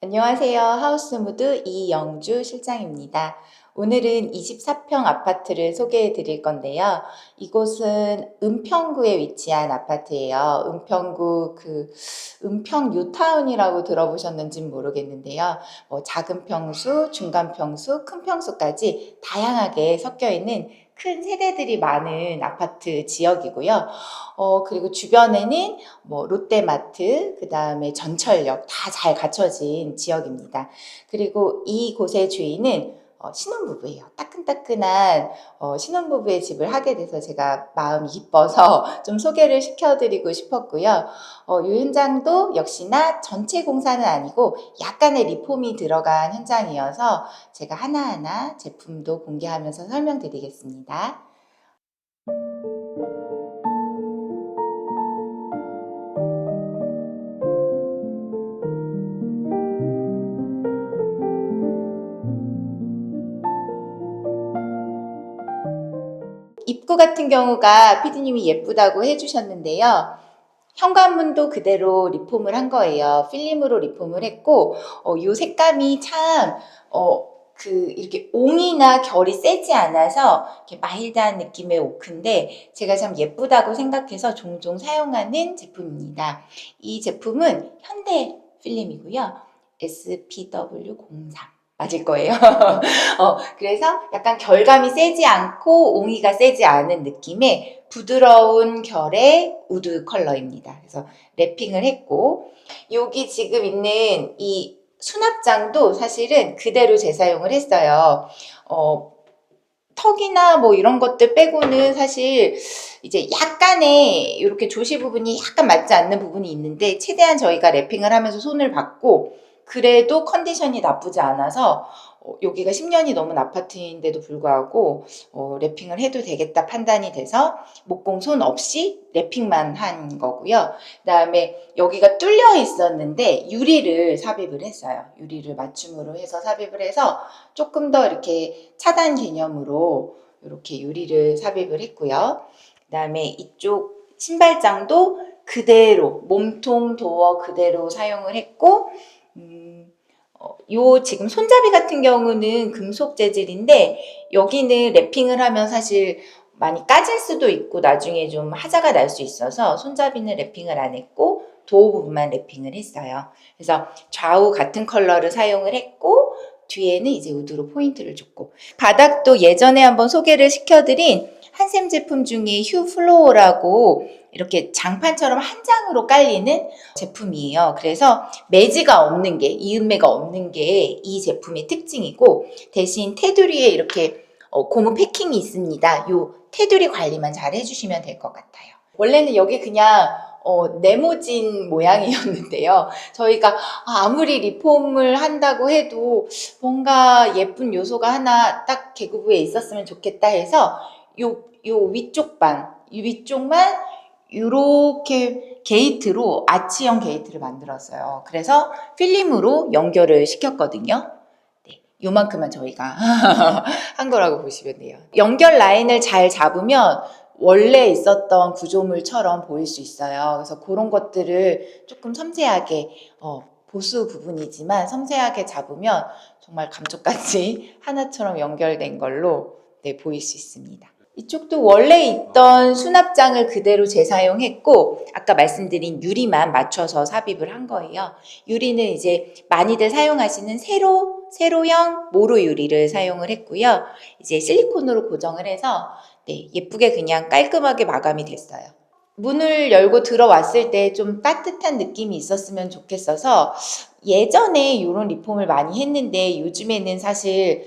안녕하세요. 하우스무드 이영주 실장입니다. 오늘은 24평 아파트를 소개해 드릴 건데요. 이곳은 은평구에 위치한 아파트예요. 은평구 은평 뉴타운이라고 들어보셨는지 모르겠는데요. 작은 평수, 중간 평수, 큰 평수까지 다양하게 섞여 있는 큰 세대들이 많은 아파트 지역이고요. 그리고 주변에는 롯데마트, 그 다음에 전철역 다 잘 갖춰진 지역입니다. 그리고 이곳의 주인은 신혼부부예요. 따끈따끈한 신혼부부의 집을 하게 돼서 제가 마음이 기뻐서 좀 소개를 시켜드리고 싶었고요. 이 현장도 역시나 전체 공사는 아니고 약간의 리폼이 들어간 현장이어서 제가 하나하나 제품도 공개하면서 설명드리겠습니다. 입구 같은 경우가 피디님이 예쁘다고 해주셨는데요. 현관문도 그대로 리폼을 한 거예요. 필름으로 리폼을 했고, 요 색감이 참, 이렇게 옹이나 결이 세지 않아서 이렇게 마일드한 느낌의 오크인데 제가 참 예쁘다고 생각해서 종종 사용하는 제품입니다. 이 제품은 현대 필름이고요. SPW03. 맞을 거예요. 그래서 약간 결감이 세지 않고 옹이가 세지 않은 느낌의 부드러운 결의 우드 컬러입니다. 그래서 랩핑을 했고, 여기 지금 있는 이 수납장도 사실은 그대로 재사용을 했어요. 턱이나 이런 것들 빼고는 사실 이제 약간의 이렇게 조시 부분이 약간 맞지 않는 부분이 있는데 최대한 저희가 랩핑을 하면서 손을 봤고, 그래도 컨디션이 나쁘지 않아서 여기가 10년이 넘은 아파트인데도 불구하고 랩핑을 해도 되겠다 판단이 돼서 목공 손 없이 랩핑만 한 거고요. 그다음에 여기가 뚫려 있었는데 유리를 삽입을 했어요. 유리를 맞춤으로 해서 삽입을 해서 조금 더 이렇게 차단 개념으로 이렇게 유리를 삽입을 했고요. 그다음에 이쪽 신발장도 그대로 몸통 도어 그대로 사용을 했고, 요 지금 손잡이 같은 경우는 금속 재질인데 여기는 랩핑을 하면 사실 많이 까질 수도 있고 나중에 좀 하자가 날 수 있어서 손잡이는 랩핑을 안 했고 도어 부분만 랩핑을 했어요. 그래서 좌우 같은 컬러를 사용을 했고 뒤에는 이제 우드로 포인트를 줬고, 바닥도 예전에 한번 소개를 시켜드린 한샘 제품 중에 휴 플로어라고 이렇게 장판처럼 한 장으로 깔리는 제품이에요. 그래서 매지가 없는 게, 이음매가 없는 게 이 제품의 특징이고, 대신 테두리에 이렇게 고무 패킹이 있습니다. 요 테두리 관리만 잘 해주시면 될 것 같아요. 원래는 여기 그냥 네모진 모양이었는데요. 저희가 아무리 리폼을 한다고 해도 뭔가 예쁜 요소가 하나 딱 계구부에 있었으면 좋겠다 해서 요 위쪽만 이렇게 게이트로 아치형 게이트를 만들었어요. 그래서 필름으로 연결을 시켰거든요. 네, 요만큼만 저희가 한 거라고 보시면 돼요. 연결 라인을 잘 잡으면 원래 있었던 구조물처럼 보일 수 있어요. 그래서 그런 것들을 조금 섬세하게 보수 부분이지만 섬세하게 잡으면 정말 감쪽같이 하나처럼 연결된 걸로 보일 수 있습니다. 이쪽도 원래 있던 수납장을 그대로 재사용했고 아까 말씀드린 유리만 맞춰서 삽입을 한 거예요. 유리는 이제 많이들 사용하시는 세로형 모루 유리를 사용을 했고요. 이제 실리콘으로 고정을 해서 예쁘게 그냥 깔끔하게 마감이 됐어요. 문을 열고 들어왔을 때 좀 따뜻한 느낌이 있었으면 좋겠어서 예전에 이런 리폼을 많이 했는데 요즘에는 사실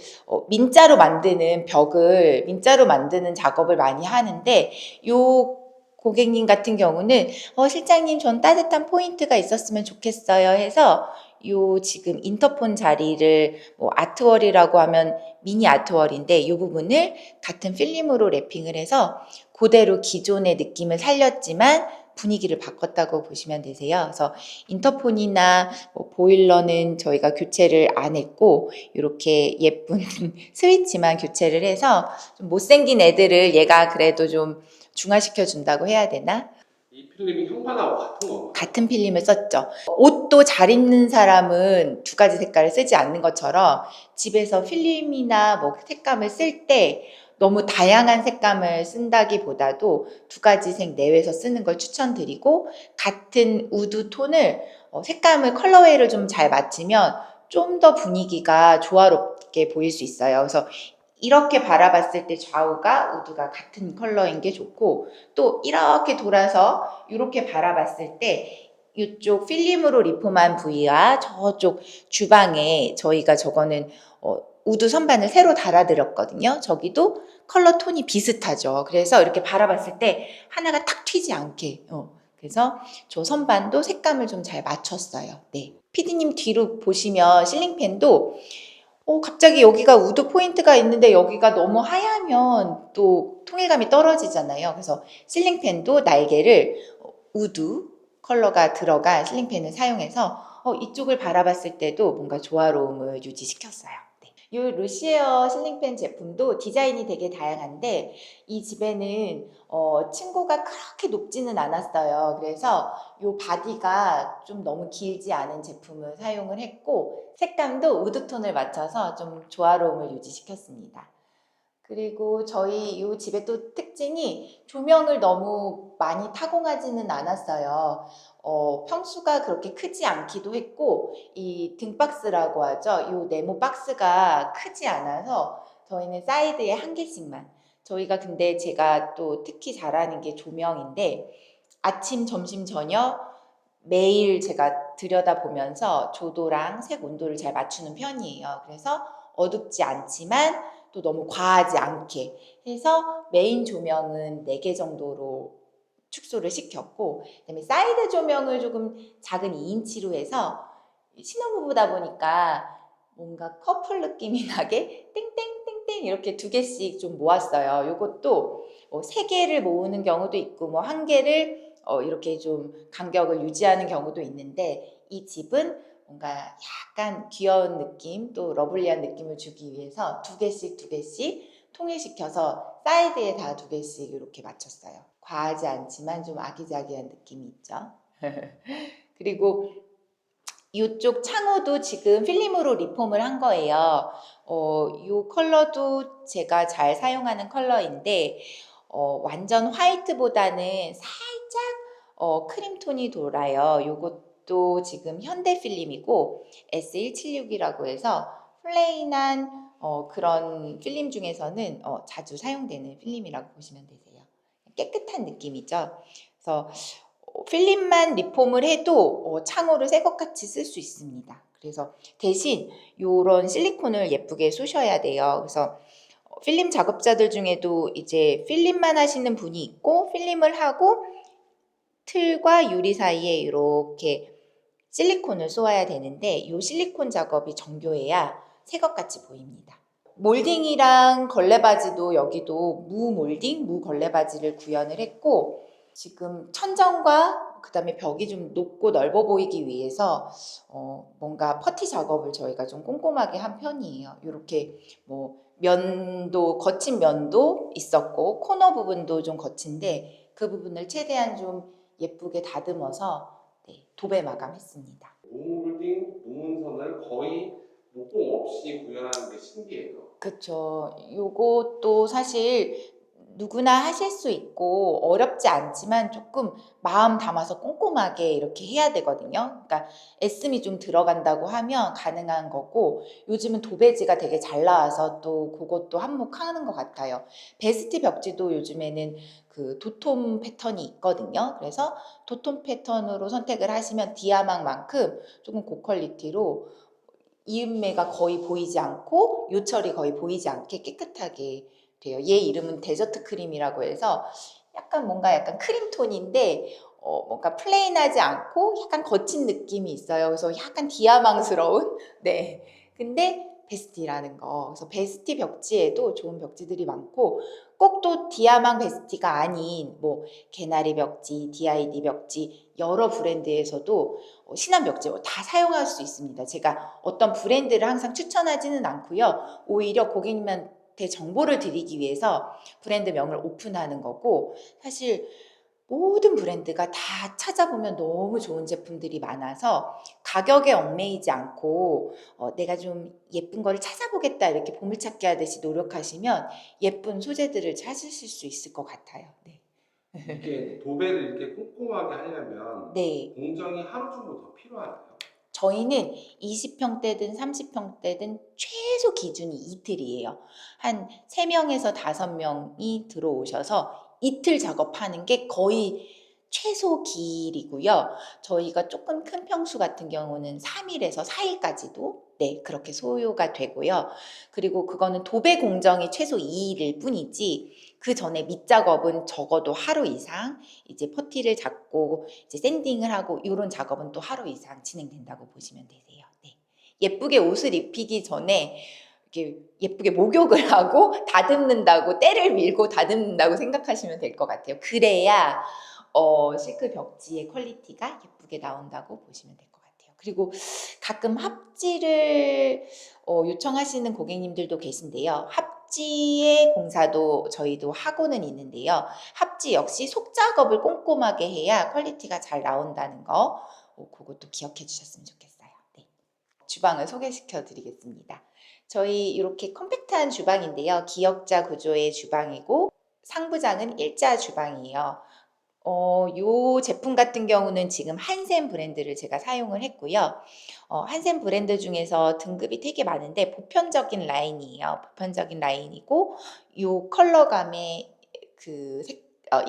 민자로 만드는 벽을 민자로 만드는 작업을 많이 하는데 요 고객님 같은 경우는 실장님 전 따뜻한 포인트가 있었으면 좋겠어요 해서 요 지금 인터폰 자리를 아트월이라고 하면 미니 아트월인데 이 부분을 같은 필름으로 랩핑을 해서 그대로 기존의 느낌을 살렸지만 분위기를 바꿨다고 보시면 되세요. 그래서 인터폰이나 보일러는 저희가 교체를 안 했고 이렇게 예쁜 스위치만 교체를 해서 좀 못생긴 애들을 얘가 그래도 좀 중화시켜 준다고 해야 되나? 이 필름이 형반하고 같은 건가요? 같은 필름을 썼죠. 옷도 잘 입는 사람은 두 가지 색깔을 쓰지 않는 것처럼 집에서 필름이나 뭐 색감을 쓸 때 너무 다양한 색감을 쓴다기보다도 두 가지 색 내외에서 쓰는 걸 추천드리고, 같은 우드 톤을 색감을 컬러웨이를 좀 잘 맞추면 좀 더 분위기가 조화롭게 보일 수 있어요. 그래서 이렇게 바라봤을 때 좌우가 우드가 같은 컬러인 게 좋고, 또 이렇게 돌아서 이렇게 바라봤을 때 이쪽 필름으로 리폼한 부위와 저쪽 주방에 저희가 저거는 우드 선반을 새로 달아드렸거든요. 저기도 컬러 톤이 비슷하죠. 그래서 이렇게 바라봤을 때 하나가 탁 튀지 않게 그래서 저 선반도 색감을 좀 잘 맞췄어요. 네. 피디님 뒤로 보시면 실링팬도 갑자기 여기가 우드 포인트가 있는데 여기가 너무 하얗면 또 통일감이 떨어지잖아요. 그래서 실링팬도 날개를 우드 컬러가 들어간 실링팬을 사용해서 이쪽을 바라봤을 때도 뭔가 조화로움을 유지시켰어요. 네. 이 루시에어 실링팬 제품도 디자인이 되게 다양한데 이 집에는 층고가 그렇게 높지는 않았어요. 그래서 이 바디가 좀 너무 길지 않은 제품을 사용을 했고, 색감도 우드톤을 맞춰서 좀 조화로움을 유지시켰습니다. 그리고 저희 이 집의 또 특징이 조명을 너무 많이 타공하지는 않았어요. 평수가 그렇게 크지 않기도 했고, 이 등박스라고 하죠. 이 네모 박스가 크지 않아서 저희는 사이드에 한 개씩만. 저희가 근데 제가 또 특히 잘하는 게 조명인데, 아침, 점심, 저녁 매일 제가 들여다보면서 조도랑 색 온도를 잘 맞추는 편이에요. 그래서 어둡지 않지만 또 너무 과하지 않게 해서 메인 조명은 4개 정도로 축소를 시켰고, 그다음에 사이드 조명을 조금 작은 2인치로 해서 신혼부부다 보니까 뭔가 커플 느낌이 나게 땡땡땡땡 이렇게 2개씩 좀 모았어요. 요것도 3개를 모으는 경우도 있고 뭐 1개를 이렇게 좀 간격을 유지하는 경우도 있는데, 이 집은 뭔가 약간 귀여운 느낌 또 러블리한 느낌을 주기 위해서 2개씩 통일시켜서 사이드에 다 2개씩 이렇게 맞췄어요. 과하지 않지만 좀 아기자기한 느낌이 있죠. 그리고 이쪽 창호도 지금 필름으로 리폼을 한 거예요. 이 컬러도 제가 잘 사용하는 컬러인데 완전 화이트보다는 살짝 크림톤이 돌아요. 요것도 지금 현대 필름이고 S176이라고 해서 플레인한 그런 필름 중에서는 자주 사용되는 필름이라고 보시면 되세요. 깨끗한 느낌이죠. 그래서 필름만 리폼을 해도 창호를 새것같이 쓸 수 있습니다. 그래서 대신 이런 실리콘을 예쁘게 쏘셔야 돼요. 그래서 필름 작업자들 중에도 이제 필름만 하시는 분이 있고, 필름을 하고 틀과 유리 사이에 이렇게 실리콘을 쏘아야 되는데, 이 실리콘 작업이 정교해야 새것같이 보입니다. 몰딩이랑 걸레바지도 여기도 무 몰딩, 무 걸레바지를 구현을 했고, 지금 천정과 그 다음에 벽이 좀 높고 넓어 보이기 위해서 뭔가 퍼티 작업을 저희가 좀 꼼꼼하게 한 편이에요. 이렇게 뭐 면도, 거친 면도 있었고 코너 부분도 좀 거친데 그 부분을 최대한 좀 예쁘게 다듬어서 도배 마감했습니다. 무물딩, 무문선을 거의 목공 없이 구현하는 게 신기해요. 그쵸. 요것도 사실 누구나 하실 수 있고 어렵지 않지만 조금 마음 담아서 꼼꼼하게 이렇게 해야 되거든요. 그러니까 애씀이 좀 들어간다고 하면 가능한 거고, 요즘은 도배지가 되게 잘 나와서 또 그것도 한몫하는 것 같아요. 베스트 벽지도 요즘에는 그 도톰 패턴이 있거든요. 그래서 도톰 패턴으로 선택을 하시면 디아망만큼 조금 고퀄리티로 이음매가 거의 보이지 않고 요철이 거의 보이지 않게 깨끗하게 돼요. 얘 이름은 데저트 크림이라고 해서 약간 크림톤인데 뭔가 플레인하지 않고 약간 거친 느낌이 있어요. 그래서 약간 디아망스러운 네. 근데 베스티라는 거. 그래서 베스티 벽지에도 좋은 벽지들이 많고, 꼭 또 디아망 베스티가 아닌 뭐 개나리 벽지, DID 벽지 여러 브랜드에서도 신한 벽지 다 사용할 수 있습니다. 제가 어떤 브랜드를 항상 추천하지는 않고요. 오히려 고객님한테 정보를 드리기 위해서 브랜드명을 오픈하는 거고, 사실 모든 브랜드가 다 찾아보면 너무 좋은 제품들이 많아서 가격에 얽매이지 않고 내가 좀 예쁜 거를 찾아보겠다 이렇게 보물찾기 하듯이 노력하시면 예쁜 소재들을 찾으실 수 있을 것 같아요. 네. 이게 도배를 이렇게 꼼꼼하게 하려면 네. 공정이 하루 정도 더 필요하나요? 저희는 20평대든 30평대든 최소 기준이 이틀이에요. 한 3명에서 5명이 들어오셔서 이틀 작업하는 게 거의 최소 기일이고요. 저희가 조금 큰 평수 같은 경우는 3일에서 4일까지도 네, 그렇게 소요가 되고요. 그리고 그거는 도배 공정이 최소 2일일 뿐이지 그 전에 밑작업은 적어도 하루 이상 이제 퍼티를 잡고 이제 샌딩을 하고 이런 작업은 또 하루 이상 진행된다고 보시면 되세요. 네. 예쁘게 옷을 입히기 전에 이렇게 예쁘게 목욕을 하고 다듬는다고 때를 밀고 다듬는다고 생각하시면 될 것 같아요. 그래야 실크 벽지의 퀄리티가 예쁘게 나온다고 보시면 될 것 같아요. 그리고 가끔 합지를 요청하시는 고객님들도 계신데요. 합지의 공사도 저희도 하고는 있는데요. 합지 역시 속작업을 꼼꼼하게 해야 퀄리티가 잘 나온다는 거 그것도 기억해 주셨으면 좋겠어요. 네. 주방을 소개시켜 드리겠습니다. 저희 이렇게 컴팩트한 주방인데요. 기역자 구조의 주방이고 상부장은 일자 주방이에요. 요 제품 같은 경우는 지금 한샘 브랜드를 제가 사용을 했고요. 한샘 브랜드 중에서 등급이 되게 많은데 보편적인 라인이에요. 보편적인 라인이고 요 컬러감의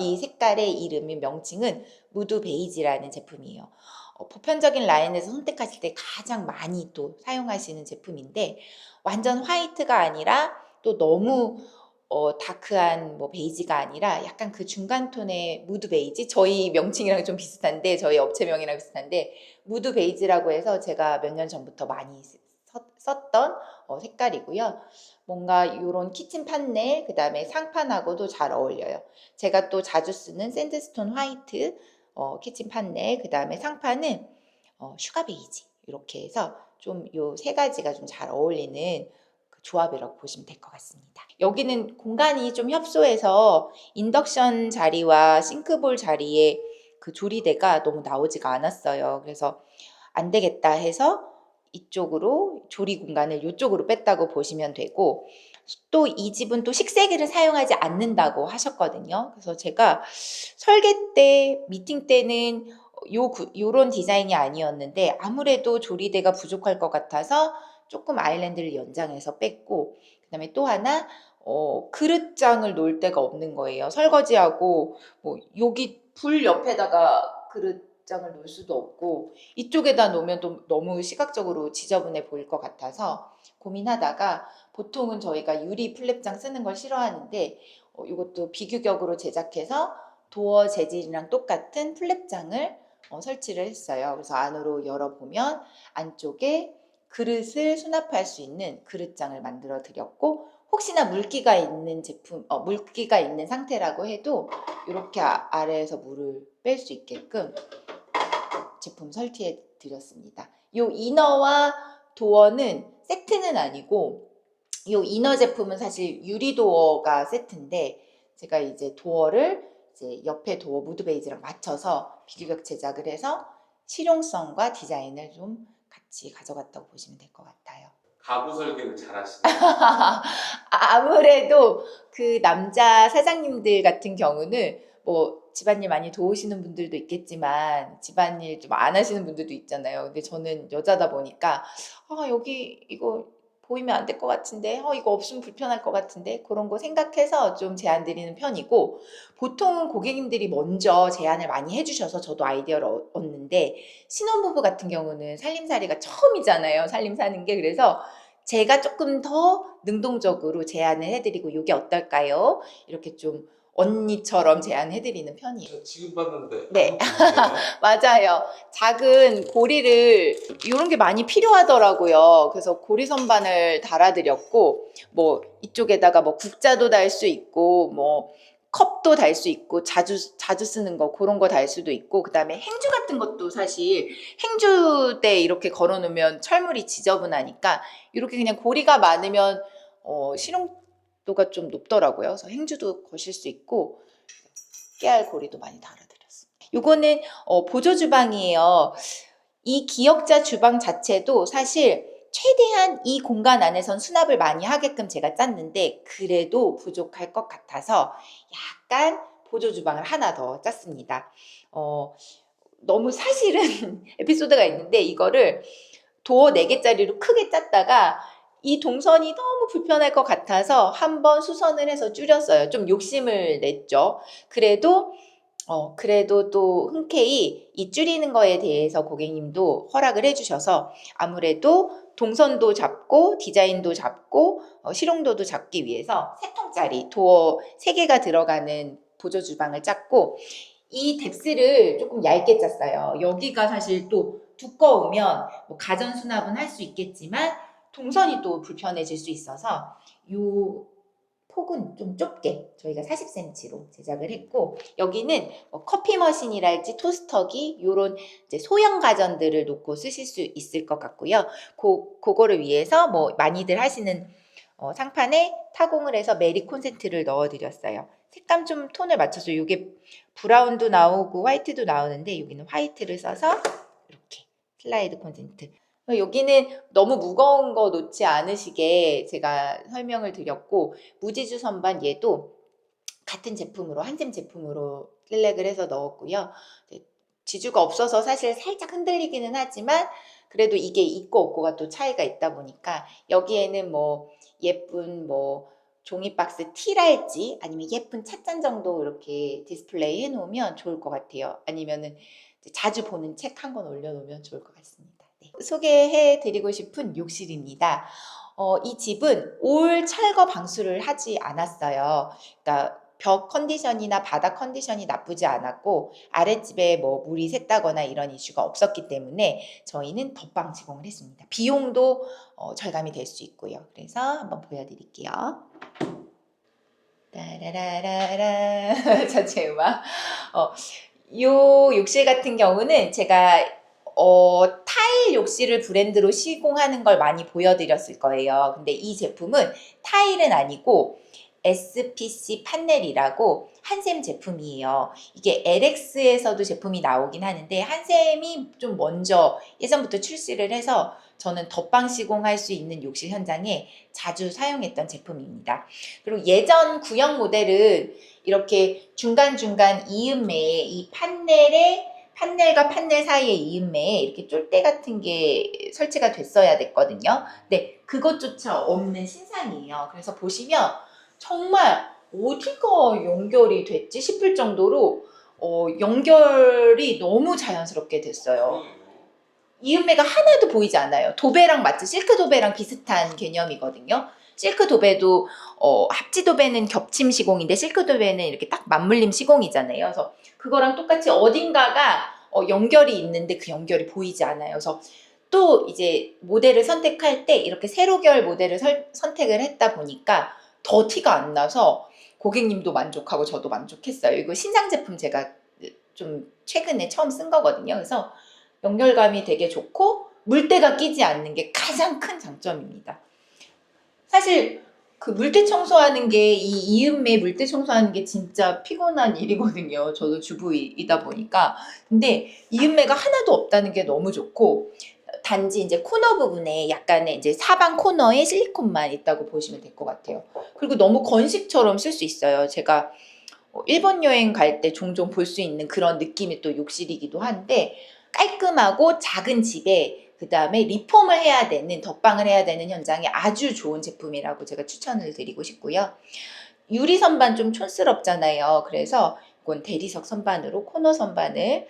이 색깔의 이름이 명칭은 무드 베이지라는 제품이에요. 보편적인 라인에서 선택하실 때 가장 많이 또 사용하시는 제품인데 완전 화이트가 아니라 또 너무 다크한 뭐 베이지가 아니라 약간 그 중간 톤의 무드 베이지 저희 명칭이랑 좀 비슷한데 저희 업체명이랑 비슷한데 무드 베이지라고 해서 제가 몇 년 전부터 많이 썼던 색깔이고요. 뭔가 이런 키친 판넬 그 다음에 상판하고도 잘 어울려요. 제가 또 자주 쓰는 샌드스톤 화이트 키친 판넬 그 다음에 상판은 슈가 베이지 이렇게 해서 좀 요 세 가지가 좀 잘 어울리는 조합이라고 보시면 될 것 같습니다. 여기는 공간이 좀 협소해서 인덕션 자리와 싱크볼 자리에 그 조리대가 너무 나오지가 않았어요. 그래서 안 되겠다 해서 이쪽으로 조리 공간을 이쪽으로 뺐다고 보시면 되고 또 이 집은 또 식세기를 사용하지 않는다고 하셨거든요. 그래서 제가 설계 때, 미팅 때는 요런 디자인이 아니었는데 아무래도 조리대가 부족할 것 같아서 조금 아일랜드를 연장해서 뺐고 그다음에 또 하나 그릇장을 놓을 데가 없는 거예요. 설거지하고 뭐 여기 불 옆에다가 그릇장을 놓을 수도 없고 이쪽에다 놓으면 또 너무 시각적으로 지저분해 보일 것 같아서 고민하다가 보통은 저희가 유리 플랩장 쓰는 걸 싫어하는데 이것도 비규격으로 제작해서 도어 재질이랑 똑같은 플랩장을 설치를 했어요. 그래서 안으로 열어보면 안쪽에 그릇을 수납할 수 있는 그릇장을 만들어 드렸고 혹시나 물기가 있는 물기가 있는 상태라고 해도 이렇게 아래에서 물을 뺄 수 있게끔 제품 설치해 드렸습니다. 요 이너와 도어는 세트는 아니고 요 이너 제품은 사실 유리 도어가 세트인데 제가 이제 도어를 이제 옆에 도어 무드 베이지랑 맞춰서 비교격 제작을 해서 실용성과 디자인을 좀 같이 가져갔다고 보시면 될 것 같아요. 가구 설계를 잘 하시네요. 아무래도 그 남자 사장님들 같은 경우는 뭐 집안일 많이 도우시는 분들도 있겠지만 집안일 좀 안 하시는 분들도 있잖아요. 근데 저는 여자다 보니까 여기 이거 보이면 안 될 것 같은데 이거 없으면 불편할 것 같은데 그런 거 생각해서 좀 제안 드리는 편이고 보통은 고객님들이 먼저 제안을 많이 해주셔서 저도 아이디어를 얻는데 신혼부부 같은 경우는 살림살이가 처음이잖아요. 살림 사는 게. 그래서 제가 조금 더 능동적으로 제안을 해드리고 이게 어떨까요? 이렇게 좀 언니처럼 제안해드리는 편이에요. 저 지금 봤는데 네. 아무것도 맞아요. 작은 고리를 이런 게 많이 필요하더라고요. 그래서 고리 선반을 달아드렸고 뭐 이쪽에다가 뭐 국자도 달 수 있고 뭐 컵도 달 수 있고 자주 쓰는 거 그런 거 달 수도 있고 그다음에 행주 같은 것도 사실 행주대 이렇게 걸어놓으면 철물이 지저분하니까 이렇게 그냥 고리가 많으면 실용도가 좀 높더라고요. 그래서 행주도 거실 수 있고 깨알 고리도 많이 달아드렸어요. 요거는 보조 주방이에요. 이 기역자 주방 자체도 사실 최대한 이 공간 안에선 수납을 많이 하게끔 제가 짰는데 그래도 부족할 것 같아서 약간 보조 주방을 하나 더 짰습니다. 너무 사실은 에피소드가 있는데 이거를 도어 4개짜리로 크게 짰다가 이 동선이 너무 불편할 것 같아서 한번 수선을 해서 줄였어요. 좀 욕심을 냈죠. 그래도 또 흔쾌히 이 줄이는 거에 대해서 고객님도 허락을 해주셔서 아무래도 동선도 잡고 디자인도 잡고 실용도도 잡기 위해서 3통짜리 도어 3개가 들어가는 보조 주방을 짰고 이 뎁스를 조금 얇게 짰어요. 여기가 사실 또 두꺼우면 뭐 가전 수납은 할 수 있겠지만 동선이 또 불편해질 수 있어서 요 폭은 좀 좁게 저희가 40cm로 제작을 했고 여기는 커피 머신이랄지 토스터기 요런 이제 소형 가전들을 놓고 쓰실 수 있을 것 같고요. 그거를 위해서 뭐 많이들 하시는 상판에 타공을 해서 메리 콘센트를 넣어드렸어요. 색감 좀 톤을 맞춰서 이게 브라운도 나오고 화이트도 나오는데 여기는 화이트를 써서 이렇게 슬라이드 콘센트. 여기는 너무 무거운 거 놓지 않으시게 제가 설명을 드렸고 무지주 선반 얘도 같은 제품으로 한샘 제품으로 셀렉을 해서 넣었고요. 지주가 없어서 사실 살짝 흔들리기는 하지만 그래도 이게 있고 없고가 또 차이가 있다 보니까 여기에는 뭐 예쁜 뭐 종이박스 티랄지 아니면 예쁜 찻잔 정도 이렇게 디스플레이 해놓으면 좋을 것 같아요. 아니면은 자주 보는 책 한 권 올려놓으면 좋을 것 같습니다. 네. 소개해드리고 싶은 욕실입니다. 이 집은 올 철거 방수를 하지 않았어요. 그러니까 벽 컨디션이나 바닥 컨디션이 나쁘지 않았고 아랫집에 뭐 물이 샜다거나 이런 이슈가 없었기 때문에 저희는 덧방 시공을 했습니다. 비용도 절감이 될 수 있고요. 그래서 한번 보여드릴게요. 따라라라라 자체 음악. 요 욕실 같은 경우는 제가 타일 욕실을 브랜드로 시공하는 걸 많이 보여드렸을 거예요. 근데 이 제품은 타일은 아니고 SPC 판넬이라고 한샘 제품이에요. 이게 LX에서도 제품이 나오긴 하는데 한샘이 좀 먼저 예전부터 출시를 해서 저는 덧방 시공할 수 있는 욕실 현장에 자주 사용했던 제품입니다. 그리고 예전 구형 모델은 이렇게 중간중간 이음매에 이 판넬과 판넬 사이에 이음매에 이렇게 쫄대 같은 게 설치가 됐어야 됐거든요. 근데 그것조차 없는 신상이에요. 그래서 보시면 정말 어디가 연결이 됐지 싶을 정도로 연결이 너무 자연스럽게 됐어요. 이음매가 하나도 보이지 않아요. 도배랑 마치 실크 도배랑 비슷한 개념이거든요. 실크 도배도 합지 도배는 겹침 시공인데 실크 도배는 이렇게 딱 맞물림 시공이잖아요. 그래서 그거랑 똑같이 어딘가가 연결이 있는데 그 연결이 보이지 않아요. 그래서 또 이제 모델을 선택할 때 이렇게 세로결 모델을 선택을 했다 보니까 더 티가 안 나서 고객님도 만족하고 저도 만족했어요. 이거 신상 제품 제가 좀 최근에 처음 쓴 거거든요. 그래서 연결감이 되게 좋고 물때가 끼지 않는 게 가장 큰 장점입니다. 사실 그 물때 청소하는 게 이 이음매 물때 청소하는 게 진짜 피곤한 일이거든요. 저도 주부이다 보니까. 근데 이음매가 하나도 없다는 게 너무 좋고 단지 이제 코너 부분에 약간의 이제 사방 코너에 실리콘만 있다고 보시면 될 것 같아요. 그리고 너무 건식처럼 쓸 수 있어요. 제가 일본 여행 갈 때 종종 볼 수 있는 그런 느낌의 또 욕실이기도 한데 깔끔하고 작은 집에 그 다음에 리폼을 해야 되는 덧방을 해야 되는 현장에 아주 좋은 제품이라고 제가 추천을 드리고 싶고요. 유리 선반 좀 촌스럽잖아요. 그래서 이건 대리석 선반으로 코너 선반을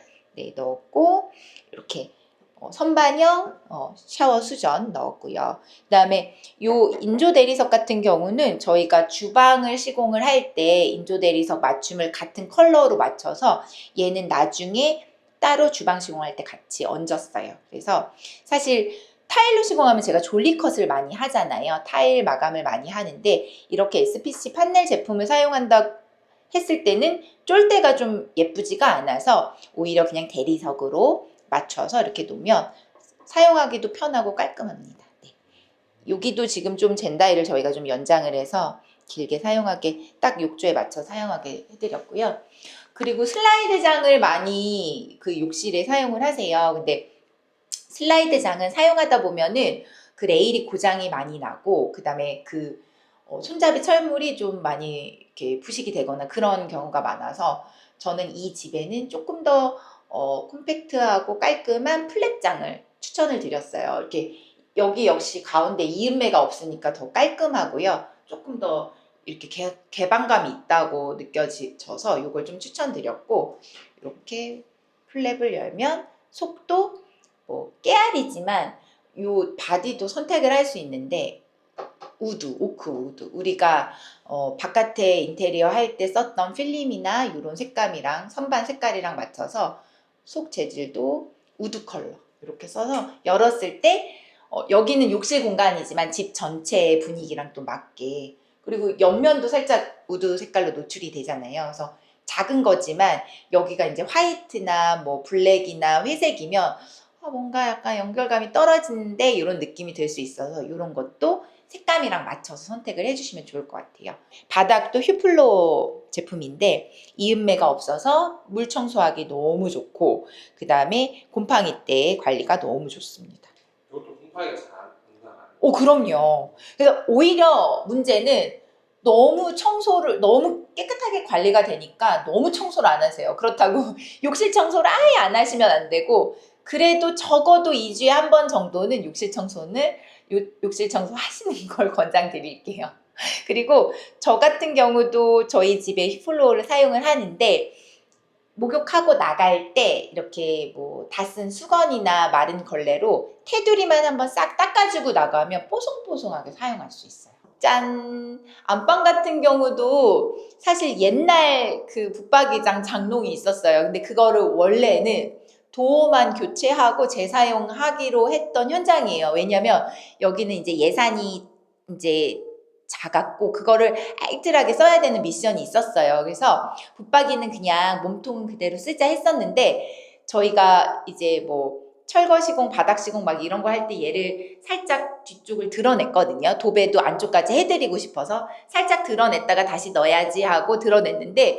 넣었고 이렇게 선반형 샤워 수전 넣었고요. 그 다음에 요 인조 대리석 같은 경우는 저희가 주방을 시공을 할 때 인조 대리석 맞춤을 같은 컬러로 맞춰서 얘는 나중에 따로 주방 시공할 때 같이 얹었어요. 그래서 사실 타일로 시공하면 제가 졸리컷을 많이 하잖아요. 타일 마감을 많이 하는데 이렇게 SPC 판넬 제품을 사용한다 했을 때는 쫄대가 좀 예쁘지가 않아서 오히려 그냥 대리석으로 맞춰서 이렇게 놓으면 사용하기도 편하고 깔끔합니다. 네. 여기도 지금 좀 젠다이를 저희가 좀 연장을 해서 길게 사용하게 딱 욕조에 맞춰 사용하게 해드렸고요. 그리고 슬라이드장을 많이 그 욕실에 사용을 하세요. 근데 슬라이드장은 사용하다 보면은 그 레일이 고장이 많이 나고 그다음에 그 손잡이 철물이 좀 많이 이렇게 부식이 되거나 그런 경우가 많아서 저는 이 집에는 조금 더 콤팩트하고 깔끔한 플랫장을 추천을 드렸어요. 이렇게 여기 역시 가운데 이음매가 없으니까 더 깔끔하고요. 조금 더 이렇게 개방감이 있다고 느껴져서 이걸 좀 추천드렸고, 이렇게 플랩을 열면 속도 뭐 깨알이지만 요 바디도 선택을 할 수 있는데 오크 우드 우리가 바깥에 인테리어 할 때 썼던 필름이나 이런 색감이랑 선반 색깔이랑 맞춰서 속 재질도 우드 컬러 이렇게 써서 열었을 때 여기는 욕실 공간이지만 집 전체의 분위기랑 또 맞게, 그리고 옆면도 살짝 우드 색깔로 노출이 되잖아요. 그래서 작은 거지만 여기가 이제 화이트나 뭐 블랙이나 회색이면 뭔가 약간 연결감이 떨어지는데 이런 느낌이 들 수 있어서 이런 것도 색감이랑 맞춰서 선택을 해주시면 좋을 것 같아요. 바닥도 휴플로 제품인데 이음매가 없어서 물 청소하기 너무 좋고 그 다음에 곰팡이 때 관리가 너무 좋습니다. 이것도 곰팡이가 잘 안 나가요. 그럼요. 그래서 오히려 문제는 너무 청소를 너무 깨끗하게 관리가 되니까 너무 청소를 안 하세요. 그렇다고 욕실 청소를 아예 안 하시면 안 되고, 그래도 적어도 2주에 한 번 정도는 욕실 청소는 욕실 청소 하시는 걸 권장드릴게요. 그리고 저 같은 경우도 저희 집에 휴플로어를 사용을 하는데 목욕하고 나갈 때 이렇게 뭐 다 쓴 수건이나 마른 걸레로 테두리만 한번 싹 닦아주고 나가면 뽀송뽀송하게 사용할 수 있어요. 짠! 안방 같은 경우도 사실 옛날 그 붙박이장 장롱이 있었어요. 근데 그거를 원래는 도어만 교체하고 재사용하기로 했던 현장이에요. 왜냐면 여기는 이제 예산이 이제 작았고 그거를 알뜰하게 써야 되는 미션이 있었어요. 그래서 붙박이는 그냥 몸통은 그대로 쓰자 했었는데 저희가 이제 뭐 철거 시공, 바닥 시공 막 이런 거 할 때 얘를 살짝 뒤쪽을 드러냈거든요. 도배도 안쪽까지 해드리고 싶어서 살짝 드러냈다가 다시 넣어야지 하고 드러냈는데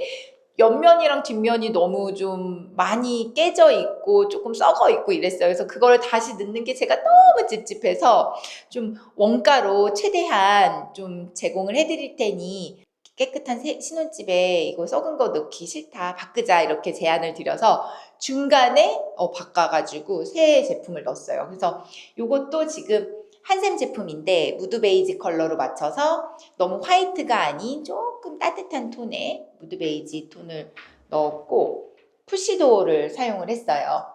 옆면이랑 뒷면이 너무 좀 많이 깨져 있고 조금 썩어 있고 이랬어요. 그래서 그걸 다시 넣는 게 제가 너무 찝찝해서 좀 원가로 최대한 좀 제공을 해드릴 테니 깨끗한 신혼집에 이거 썩은 거 넣기 싫다, 바꾸자 이렇게 제안을 드려서 중간에 바꿔가지고 새 제품을 넣었어요. 그래서 이것도 지금 한샘 제품인데 무드 베이지 컬러로 맞춰서 너무 화이트가 아닌 조금 따뜻한 톤의 무드 베이지 톤을 넣었고 푸시도어를 사용을 했어요.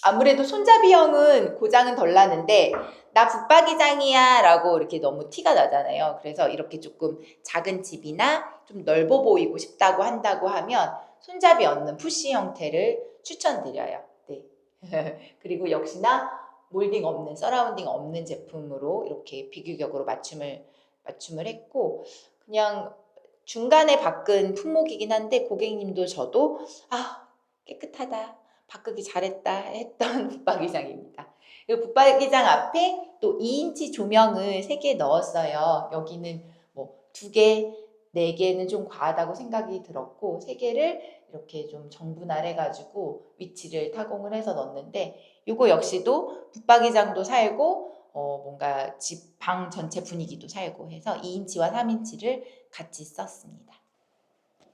아무래도 손잡이형은 고장은 덜 나는데 나 붙박이장이야 라고 이렇게 너무 티가 나잖아요. 그래서 이렇게 조금 작은 집이나 좀 넓어 보이고 싶다고 한다고 하면 손잡이 없는 푸시 형태를 추천드려요. 네. 그리고 역시나 몰딩 없는, 서라운딩 없는 제품으로 이렇게 비교격으로 맞춤을 했고, 그냥 중간에 바꾼 품목이긴 한데 고객님도 저도 깨끗하다, 바꾸기 잘했다 했던 붙박이장입니다. 그리고 붙박이장 앞에 또 2인치 조명을 3개 넣었어요. 여기는 뭐 2개, 4개는 좀 과하다고 생각이 들었고 3개를 이렇게 좀 정분할해가지고 위치를 타공을 해서 넣었는데 이거 역시도 붙박이장도 살고 뭔가 집 방 전체 분위기도 살고 해서 2인치와 3인치를 같이 썼습니다.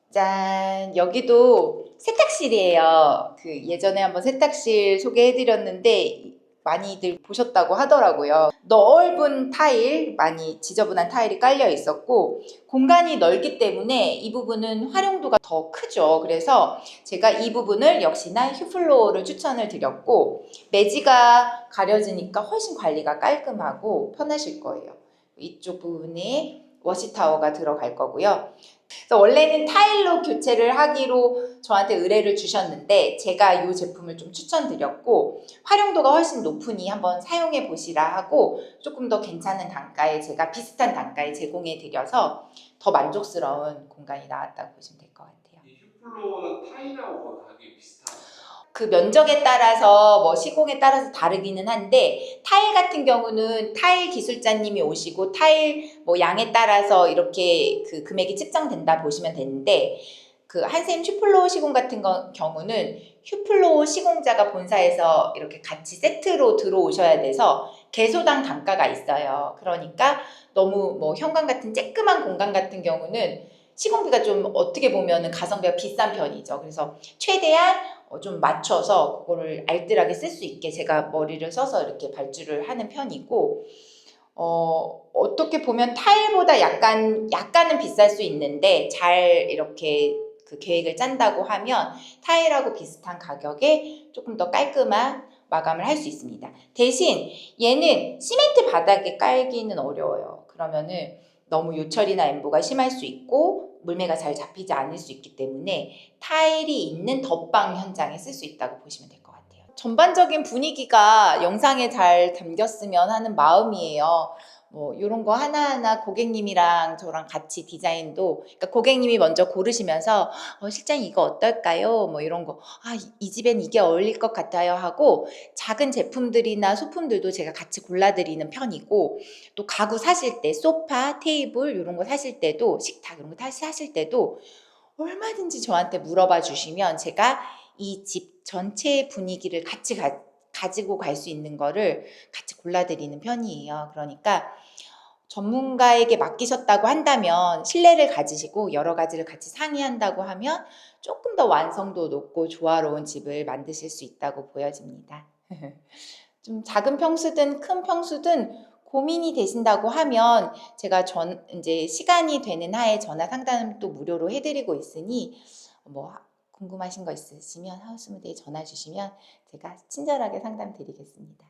짠! 여기도 세탁실이에요. 그 예전에 한번 세탁실 소개해드렸는데 많이들 보셨다고 하더라고요. 넓은 타일, 많이 지저분한 타일이 깔려 있었고 공간이 넓기 때문에 이 부분은 활용도가 더 크죠. 그래서 제가 이 부분을 역시나 휴플로어를 추천을 드렸고 매지가 가려지니까 훨씬 관리가 깔끔하고 편하실 거예요. 이쪽 부분에 워시타워가 들어갈 거고요. 그래서 원래는 타일로 교체를 하기로 저한테 의뢰를 주셨는데 제가 이 제품을 좀 추천드렸고 활용도가 훨씬 높으니 한번 사용해 보시라 하고 조금 더 괜찮은 단가에 제가 비슷한 단가에 제공해 드려서 더 만족스러운 공간이 나왔다고 보시면 될 것 같아요. 이 휴플로어는 타일하고 가격이 비슷하죠. 그 면적에 따라서 뭐 시공에 따라서 다르기는 한데 타일 같은 경우는 타일 기술자님이 오시고 타일 뭐 양에 따라서 이렇게 그 금액이 측정된다 보시면 되는데 그 한샘 슈플로우 시공 같은 경우는 슈플로우 시공자가 본사에서 이렇게 같이 세트로 들어오셔야 돼서 개소당 단가가 있어요. 그러니까 너무 뭐 현관 같은 쬐끄만 공간 같은 경우는 시공비가 좀 어떻게 보면은 가성비가 비싼 편이죠. 그래서 최대한 좀 맞춰서 그거를 알뜰하게 쓸 수 있게 제가 머리를 써서 이렇게 발주를 하는 편이고, 어떻게 보면 타일보다 약간은 비쌀 수 있는데 잘 이렇게 그 계획을 짠다고 하면 타일하고 비슷한 가격에 조금 더 깔끔한 마감을 할 수 있습니다. 대신 얘는 시멘트 바닥에 깔기는 어려워요. 그러면은 너무 요철이나 엠보가 심할 수 있고 물매가 잘 잡히지 않을 수 있기 때문에 타일이 있는 덧방 현장에 쓸 수 있다고 보시면 될 것 같아요. 전반적인 분위기가 영상에 잘 담겼으면 하는 마음이에요. 뭐 이런 거 하나하나 고객님이랑 저랑 같이 디자인도, 그러니까 고객님이 먼저 고르시면서 실장님 이거 어떨까요? 뭐 이런 거, 이 집엔 이게 어울릴 것 같아요 하고, 작은 제품들이나 소품들도 제가 같이 골라드리는 편이고, 또 가구 사실 때 소파, 테이블 이런 거 사실 때도, 식탁 이런 거 사실 때도 얼마든지 저한테 물어봐 주시면 제가 이 집 전체의 분위기를 같이 가지고 갈 수 있는 거를 같이 골라드리는 편이에요. 그러니까 전문가에게 맡기셨다고 한다면 신뢰를 가지시고 여러 가지를 같이 상의한다고 하면 조금 더 완성도 높고 조화로운 집을 만드실 수 있다고 보여집니다. 좀 작은 평수든 큰 평수든 고민이 되신다고 하면 제가 이제 시간이 되는 하에 전화 상담도 무료로 해드리고 있으니 뭐 궁금하신 거 있으시면 하우스무대에 전화 주시면 제가 친절하게 상담 드리겠습니다.